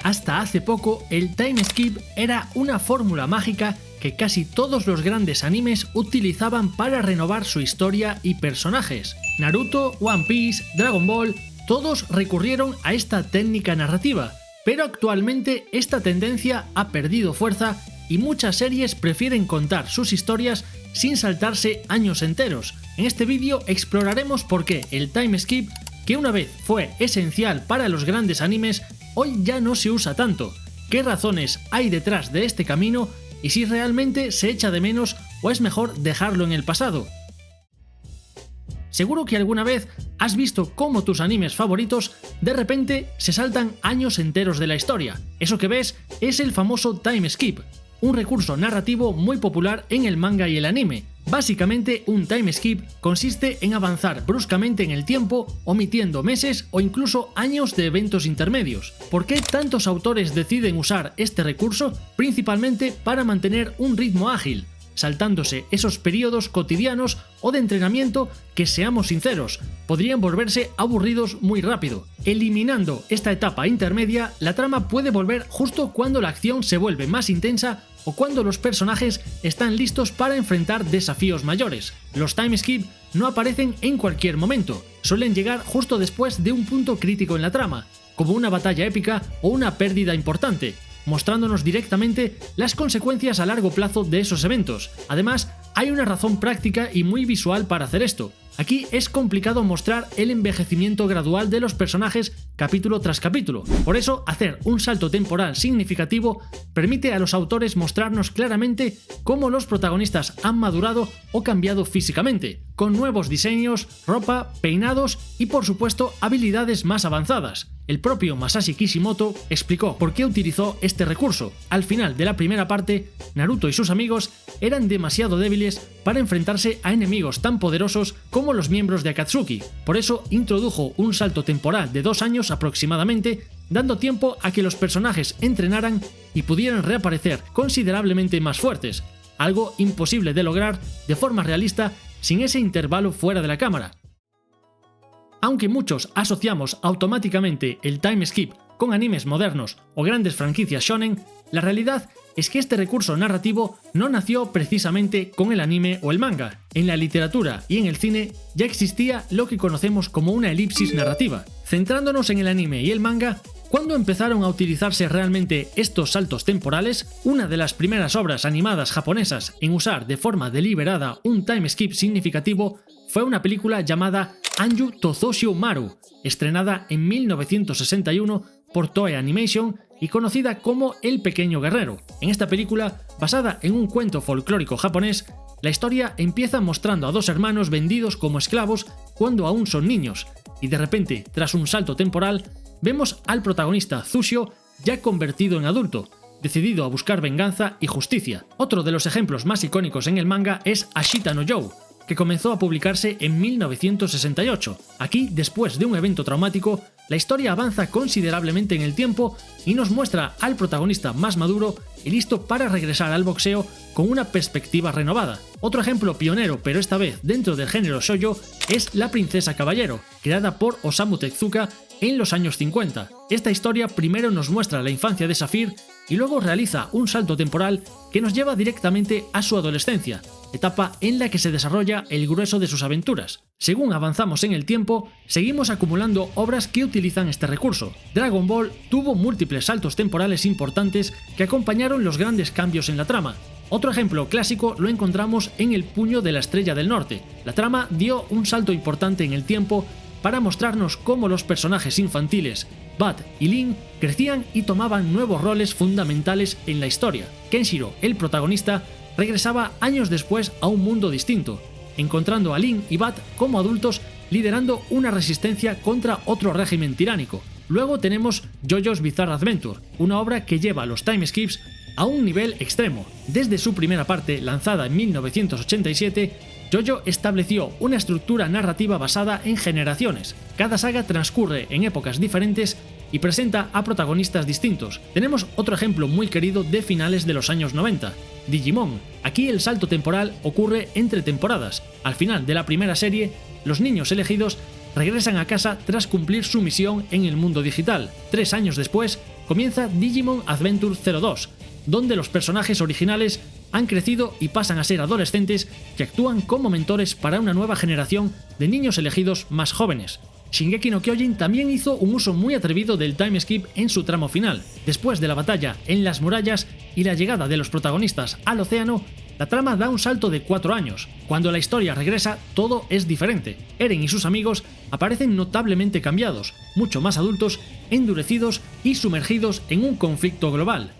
Hasta hace poco, el time skip era una fórmula mágica que casi todos los grandes animes utilizaban para renovar su historia y personajes. Naruto, One Piece, Dragon Ball, todos recurrieron a esta técnica narrativa, pero actualmente esta tendencia ha perdido fuerza y muchas series prefieren contar sus historias sin saltarse años enteros. En este vídeo exploraremos por qué el time skip, que una vez fue esencial para los grandes animes, hoy ya no se usa tanto, qué razones hay detrás de este camino y si realmente se echa de menos o es mejor dejarlo en el pasado. Seguro que alguna vez has visto cómo tus animes favoritos de repente se saltan años enteros de la historia. Eso que ves es el famoso time skip, un recurso narrativo muy popular en el manga y el anime. Básicamente, un time skip consiste en avanzar bruscamente en el tiempo, omitiendo meses o incluso años de eventos intermedios. ¿Por qué tantos autores deciden usar este recurso? Principalmente para mantener un ritmo ágil, saltándose esos periodos cotidianos o de entrenamiento que, seamos sinceros, podrían volverse aburridos muy rápido. Eliminando esta etapa intermedia, la trama puede volver justo cuando la acción se vuelve más intensa o cuando los personajes están listos para enfrentar desafíos mayores. Los time skip no aparecen en cualquier momento, suelen llegar justo después de un punto crítico en la trama, como una batalla épica o una pérdida importante, mostrándonos directamente las consecuencias a largo plazo de esos eventos. Además, hay una razón práctica y muy visual para hacer esto. Aquí es complicado mostrar el envejecimiento gradual de los personajes capítulo tras capítulo. Por eso, hacer un salto temporal significativo permite a los autores mostrarnos claramente cómo los protagonistas han madurado o cambiado físicamente, con nuevos diseños, ropa, peinados y por supuesto habilidades más avanzadas. El propio Masashi Kishimoto explicó por qué utilizó este recurso. Al final de la primera parte, Naruto y sus amigos eran demasiado débiles para enfrentarse a enemigos tan poderosos como los miembros de Akatsuki. Por eso introdujo un salto temporal de 2 años aproximadamente, dando tiempo a que los personajes entrenaran y pudieran reaparecer considerablemente más fuertes, algo imposible de lograr de forma realista sin ese intervalo fuera de la cámara. Aunque muchos asociamos automáticamente el time skip con animes modernos o grandes franquicias shonen, la realidad es que este recurso narrativo no nació precisamente con el anime o el manga. En la literatura y en el cine ya existía lo que conocemos como una elipsis narrativa. Centrándonos en el anime y el manga, ¿cuándo empezaron a utilizarse realmente estos saltos temporales? Una de las primeras obras animadas japonesas en usar de forma deliberada un time skip significativo fue una película llamada Anju Tozoshio Maru, estrenada en 1961 por Toei Animation y conocida como El Pequeño Guerrero. En esta película, basada en un cuento folclórico japonés, la historia empieza mostrando a 2 hermanos vendidos como esclavos cuando aún son niños, y de repente, tras un salto temporal, vemos al protagonista Zushio ya convertido en adulto, decidido a buscar venganza y justicia. Otro de los ejemplos más icónicos en el manga es Ashita no Joe, que comenzó a publicarse en 1968. Aquí, después de un evento traumático, la historia avanza considerablemente en el tiempo y nos muestra al protagonista más maduro y listo para regresar al boxeo con una perspectiva renovada. Otro ejemplo pionero, pero esta vez dentro del género shoujo, es La Princesa Caballero, creada por Osamu Tezuka en los años 50. Esta historia primero nos muestra la infancia de Saphir y luego realiza un salto temporal que nos lleva directamente a su adolescencia, etapa en la que se desarrolla el grueso de sus aventuras. Según avanzamos en el tiempo, seguimos acumulando obras que utilizan este recurso. Dragon Ball tuvo múltiples saltos temporales importantes que acompañaron los grandes cambios en la trama. Otro ejemplo clásico lo encontramos en El Puño de la Estrella del Norte. La trama dio un salto importante en el tiempo para mostrarnos cómo los personajes infantiles, Bat y Lin, crecían y tomaban nuevos roles fundamentales en la historia. Kenshiro, el protagonista, regresaba años después a un mundo distinto, encontrando a Lin y Bat como adultos liderando una resistencia contra otro régimen tiránico. Luego tenemos JoJo's Bizarre Adventure, una obra que lleva los time skips a un nivel extremo. Desde su primera parte, lanzada en 1987, JoJo estableció una estructura narrativa basada en generaciones. Cada saga transcurre en épocas diferentes y presenta a protagonistas distintos. Tenemos otro ejemplo muy querido de finales de los años 90, Digimon. Aquí el salto temporal ocurre entre temporadas. Al final de la primera serie, los niños elegidos regresan a casa tras cumplir su misión en el mundo digital. 3 años después, comienza Digimon Adventure 02, donde los personajes originales han crecido y pasan a ser adolescentes que actúan como mentores para una nueva generación de niños elegidos más jóvenes. Shingeki no Kyojin también hizo un uso muy atrevido del time skip en su tramo final. Después de la batalla en las murallas y la llegada de los protagonistas al océano, la trama da un salto de 4 años. Cuando la historia regresa, todo es diferente. Eren y sus amigos aparecen notablemente cambiados, mucho más adultos, endurecidos y sumergidos en un conflicto global.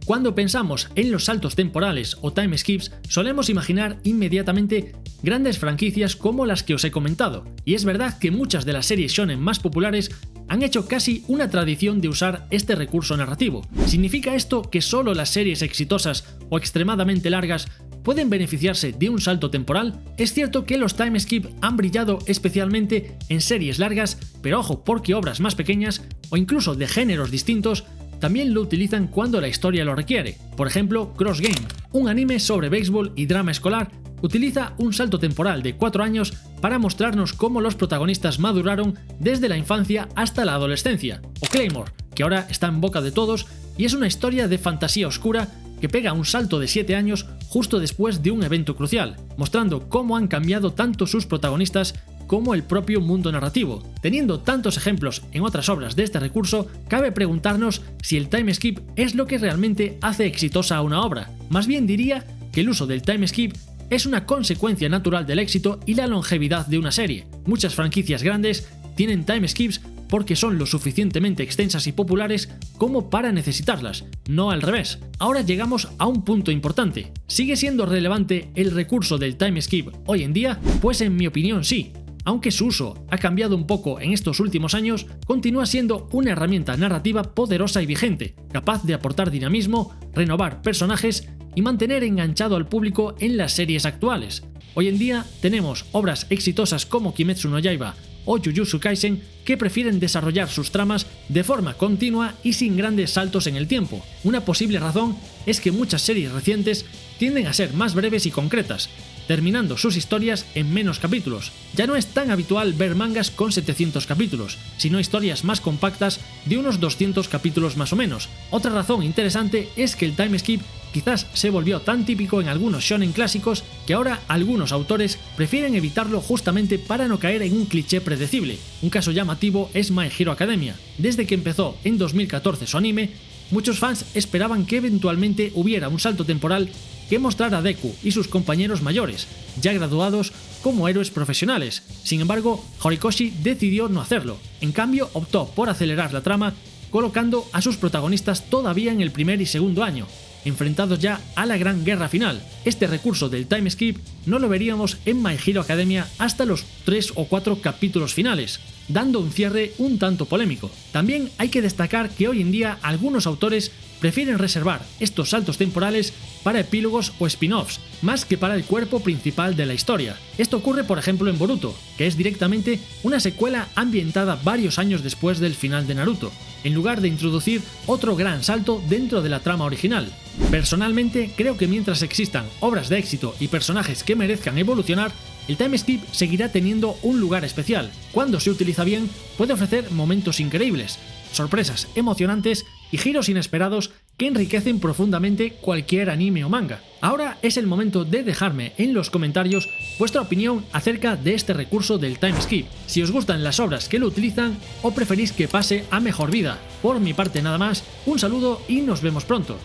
Cuando pensamos en los saltos temporales o time skips, solemos imaginar inmediatamente grandes franquicias como las que os he comentado, y es verdad que muchas de las series shonen más populares han hecho casi una tradición de usar este recurso narrativo. ¿Significa esto que solo las series exitosas o extremadamente largas pueden beneficiarse de un salto temporal? Es cierto que los time skip han brillado especialmente en series largas, pero ojo, porque obras más pequeñas o incluso de géneros distintos también lo utilizan cuando la historia lo requiere. Por ejemplo, Cross Game, un anime sobre béisbol y drama escolar, utiliza un salto temporal de 4 años para mostrarnos cómo los protagonistas maduraron desde la infancia hasta la adolescencia. O Claymore, que ahora está en boca de todos y es una historia de fantasía oscura que pega un salto de 7 años justo después de un evento crucial, mostrando cómo han cambiado tanto sus protagonistas como el propio mundo narrativo. Teniendo tantos ejemplos en otras obras de este recurso, cabe preguntarnos si el time skip es lo que realmente hace exitosa a una obra. Más bien diría que el uso del time skip es una consecuencia natural del éxito y la longevidad de una serie. Muchas franquicias grandes tienen time skips porque son lo suficientemente extensas y populares como para necesitarlas, no al revés. Ahora llegamos a un punto importante. ¿Sigue siendo relevante el recurso del time skip hoy en día? Pues en mi opinión sí. Aunque su uso ha cambiado un poco en estos últimos años, continúa siendo una herramienta narrativa poderosa y vigente, capaz de aportar dinamismo, renovar personajes y mantener enganchado al público en las series actuales. Hoy en día tenemos obras exitosas como Kimetsu no Yaiba o Jujutsu Kaisen que prefieren desarrollar sus tramas de forma continua y sin grandes saltos en el tiempo. Una posible razón es que muchas series recientes tienden a ser más breves y concretas, terminando sus historias en menos capítulos. Ya no es tan habitual ver mangas con 700 capítulos, sino historias más compactas de unos 200 capítulos más o menos. Otra razón interesante es que el time skip quizás se volvió tan típico en algunos shonen clásicos que ahora algunos autores prefieren evitarlo justamente para no caer en un cliché predecible. Un caso llamativo es My Hero Academia. Desde que empezó en 2014 su anime, muchos fans esperaban que eventualmente hubiera un salto temporal que mostrara a Deku y sus compañeros mayores, ya graduados como héroes profesionales. Sin embargo, Horikoshi decidió no hacerlo. En cambio, optó por acelerar la trama, colocando a sus protagonistas todavía en el primer y segundo año, enfrentados ya a la gran guerra final. Este recurso del time skip no lo veríamos en My Hero Academia hasta los 3 o 4 capítulos finales, dando un cierre un tanto polémico. También hay que destacar que hoy en día algunos autores prefieren reservar estos saltos temporales para epílogos o spin-offs, más que para el cuerpo principal de la historia. Esto ocurre por ejemplo en Boruto, que es directamente una secuela ambientada varios años después del final de Naruto, en lugar de introducir otro gran salto dentro de la trama original. Personalmente creo que mientras existan obras de éxito y personajes que merezcan evolucionar, el time skip seguirá teniendo un lugar especial. Cuando se utiliza bien, puede ofrecer momentos increíbles, sorpresas emocionantes y giros inesperados que enriquecen profundamente cualquier anime o manga. Ahora es el momento de dejarme en los comentarios vuestra opinión acerca de este recurso del time skip, si os gustan las obras que lo utilizan o preferís que pase a mejor vida. Por mi parte nada más, un saludo y nos vemos pronto.